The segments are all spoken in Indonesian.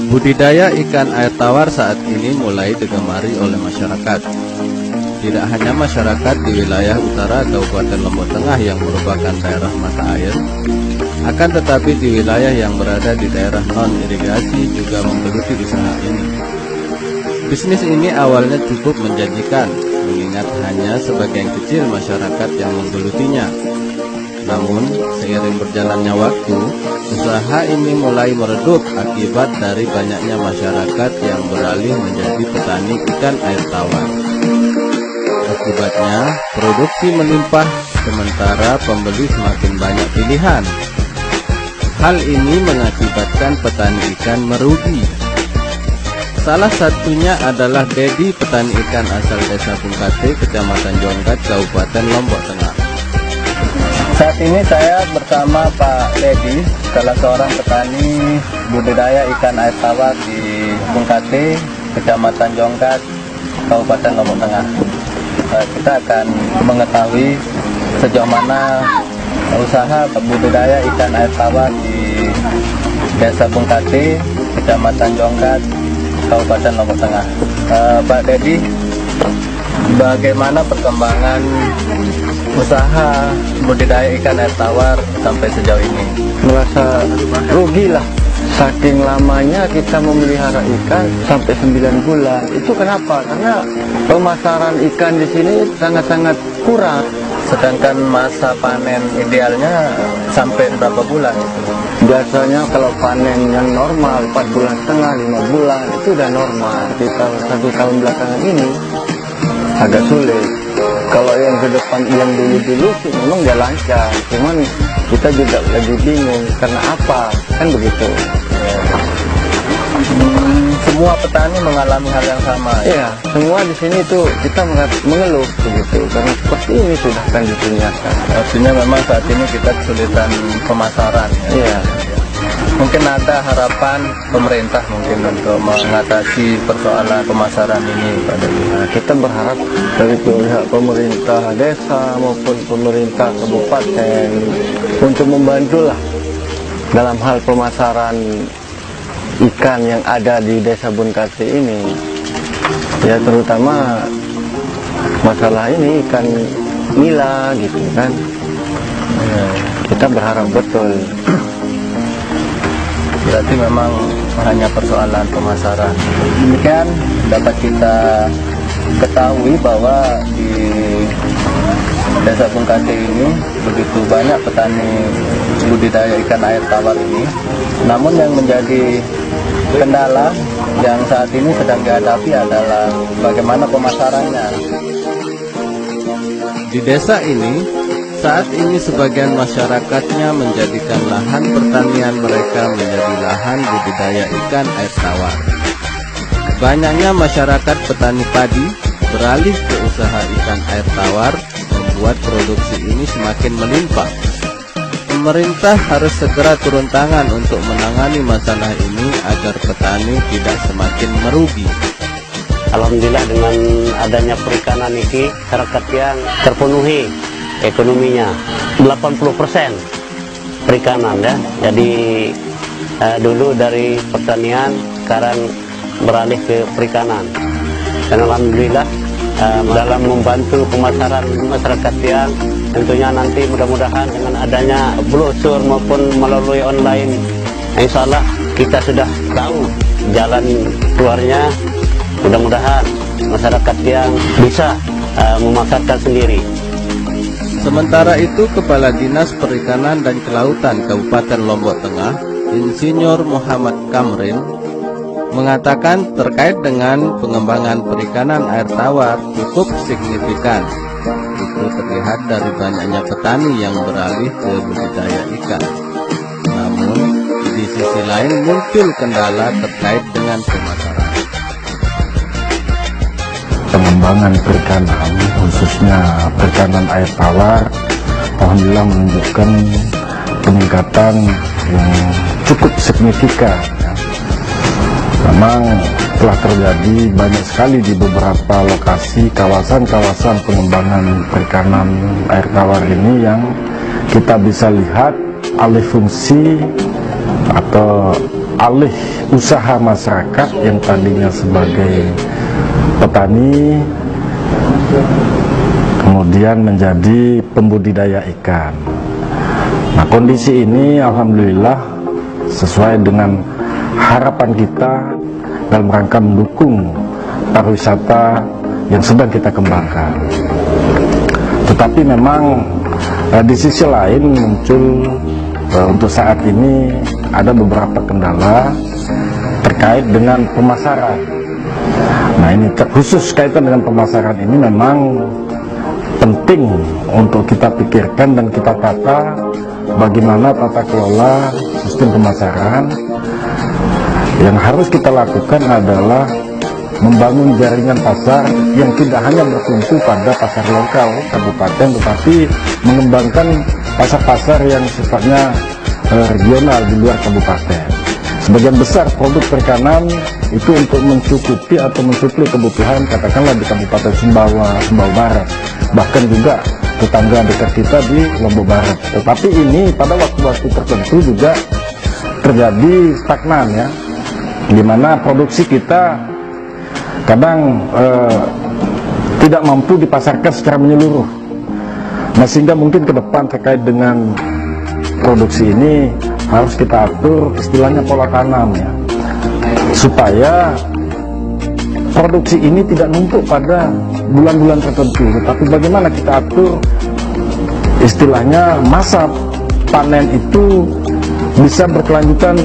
Budidaya ikan air tawar saat ini mulai digemari oleh masyarakat. Tidak hanya masyarakat di wilayah utara Kabupaten Lombok Tengah yang merupakan daerah mata air, akan tetapi di wilayah yang berada di daerah non-irigasi juga menggeluti usaha ini. Bisnis ini awalnya cukup menjanjikan, mengingat hanya sebagian kecil masyarakat yang menggelutinya. Namun, seiring berjalannya waktu, usaha ini mulai meredup akibat dari banyaknya masyarakat yang beralih menjadi petani ikan air tawar. Akibatnya, produksi melimpah, sementara pembeli semakin banyak pilihan. Hal ini mengakibatkan petani ikan merugi. Salah satunya adalah Dedi, petani ikan asal Desa Bungkate, Kecamatan Jonggat, Kabupaten Lombok Tengah. Saat ini saya bersama Pak Dedi, salah seorang petani budidaya ikan air tawar di Bungkate, Kecamatan Jonggat, Kabupaten Lombok Tengah. Kita akan mengetahui sejauh mana usaha budidaya ikan air tawar di Desa Bungkate, Kecamatan Jonggat, Kabupaten Lombok Tengah. Pak Dedi, bagaimana perkembangan usaha budidaya ikan air tawar sampai sejauh ini? Merasa rugi lah, saking lamanya kita memelihara ikan sampai 9 bulan. Itu kenapa? Karena pemasaran ikan di sini sangat-sangat kurang. Sedangkan masa panen idealnya sampai berapa bulan itu? Biasanya kalau panen yang normal 4 bulan setengah, 5 bulan itu udah normal. Kita 1 tahun belakangan ini agak sulit. Kalau yang ke depan, yang dulu-dulu sih memang dia lancar, cuman kita juga lagi bingung karena apa, kan begitu. Semua petani mengalami hal yang sama. Iya, semua di sini tuh kita mengeluh begitu karena seperti ini sudah kan ditunjukkan. Artinya memang saat ini kita kesulitan pemasaran. Iya. Mungkin ada harapan pemerintah mungkin untuk mengatasi persoalan pemasaran ini, Pak Dedi. Nah, kita berharap dari pihak pemerintah desa maupun pemerintah kabupaten untuk membantulah dalam hal pemasaran ikan yang ada di Desa Bungkate ini. Ya terutama masalah ini ikan nila gitu kan. Ya. Kita berharap betul. Berarti memang hanya persoalan pemasaran. Demikian dapat kita ketahui bahwa di Desa Bungkate ini begitu banyak petani budidaya ikan air tawar ini. Namun yang menjadi kendala yang saat ini sedang dihadapi adalah bagaimana pemasarannya. Di desa ini, saat ini sebagian masyarakatnya menjadikan lahan pertanian mereka menjadi lahan budidaya ikan air tawar. Banyaknya masyarakat petani padi beralih ke usaha ikan air tawar, membuat produksi ini semakin melimpah. Pemerintah harus segera turun tangan untuk menangani masalah ini agar petani tidak semakin merugi. Alhamdulillah dengan adanya perikanan ini, masyarakat yang terpenuhi ekonominya 80% perikanan ya. Jadi dulu dari pertanian sekarang beralih ke perikanan. Dan alhamdulillah dalam membantu pemasaran masyarakat yang tentunya nanti mudah-mudahan dengan adanya brosur maupun melalui online, insya Allah kita sudah tahu jalan keluarnya. Mudah-mudahan masyarakat yang bisa memasarkan sendiri. Sementara itu, Kepala Dinas Perikanan dan Kelautan Kabupaten Lombok Tengah, Insinyur Muhammad Kamrin, mengatakan terkait dengan pengembangan perikanan air tawar cukup signifikan. Itu terlihat dari banyaknya petani yang beralih ke budidaya ikan. Namun, di sisi lain muncul kendala terkait dengan pemasaran. Pengembangan perikanan, khususnya perikanan air tawar, alhamdulillah menunjukkan peningkatan yang cukup signifikan. Memang telah terjadi banyak sekali di beberapa lokasi kawasan-kawasan pengembangan perikanan air tawar ini yang kita bisa lihat alih fungsi atau alih usaha masyarakat yang tadinya sebagai petani kemudian menjadi pembudidaya ikan. Nah, kondisi ini alhamdulillah sesuai dengan harapan kita dalam rangka mendukung pariwisata yang sedang kita kembangkan. Tetapi memang di sisi lain muncul untuk saat ini ada beberapa kendala terkait dengan pemasaran. Nah, ini khusus kaitan dengan pemasaran ini memang penting untuk kita pikirkan dan kita tata bagaimana tata kelola sistem pemasaran. Yang harus kita lakukan adalah membangun jaringan pasar yang tidak hanya bertumpu pada pasar lokal kabupaten, tetapi mengembangkan pasar-pasar yang sifatnya regional di luar kabupaten. Sebagian besar produk perikanan itu untuk mencukupi atau mensuplai kebutuhan katakanlah di Kabupaten Sumbawa, Sumbawa Barat, bahkan juga tetangga dekat kita di Lombok Barat. Tetapi ini pada waktu-waktu tertentu juga terjadi stagnan ya, di mana produksi kita kadang tidak mampu dipasarkan secara menyeluruh. Nah, sehingga mungkin ke depan terkait dengan produksi ini harus kita atur istilahnya pola tanam ya, supaya produksi ini tidak numpuk pada bulan-bulan tertentu, tetapi bagaimana kita atur istilahnya masa panen itu bisa berkelanjutan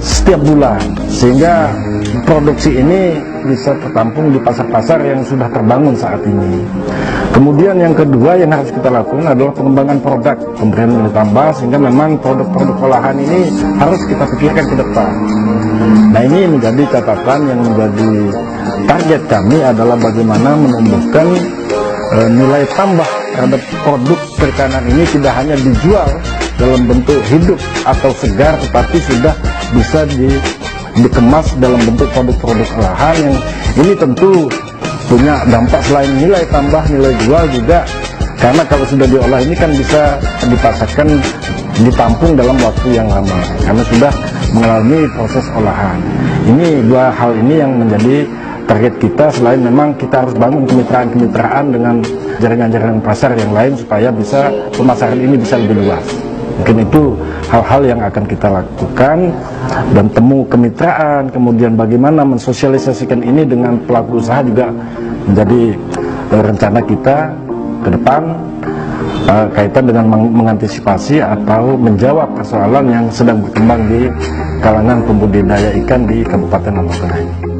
setiap bulan, sehingga produksi ini bisa tertampung di pasar-pasar yang sudah terbangun saat ini. Kemudian yang kedua yang harus kita lakukan adalah pengembangan produk, pemberian nilai tambah, sehingga memang produk-produk olahan ini harus kita pikirkan ke depan. Nah, ini menjadi catatan yang menjadi target kami adalah bagaimana menumbuhkan nilai tambah terhadap produk perikanan ini tidak hanya dijual dalam bentuk hidup atau segar, tetapi sudah bisa dikemas dalam bentuk produk-produk olahan yang ini tentu punya dampak selain nilai tambah, nilai jual juga, karena kalau sudah diolah ini kan bisa dipasarkan, ditampung dalam waktu yang lama karena sudah mengalami proses olahan. Ini dua hal ini yang menjadi target kita, selain memang kita harus bangun kemitraan-kemitraan dengan jaringan-jaringan pasar yang lain supaya bisa pemasaran ini bisa lebih luas. Mungkin itu hal-hal yang akan kita lakukan, dan temu kemitraan, kemudian bagaimana mensosialisasikan ini dengan pelaku usaha juga menjadi rencana kita ke depan kaitan dengan mengantisipasi atau menjawab persoalan yang sedang berkembang di kalangan pembudidaya ikan di Kabupaten Lombok Barat.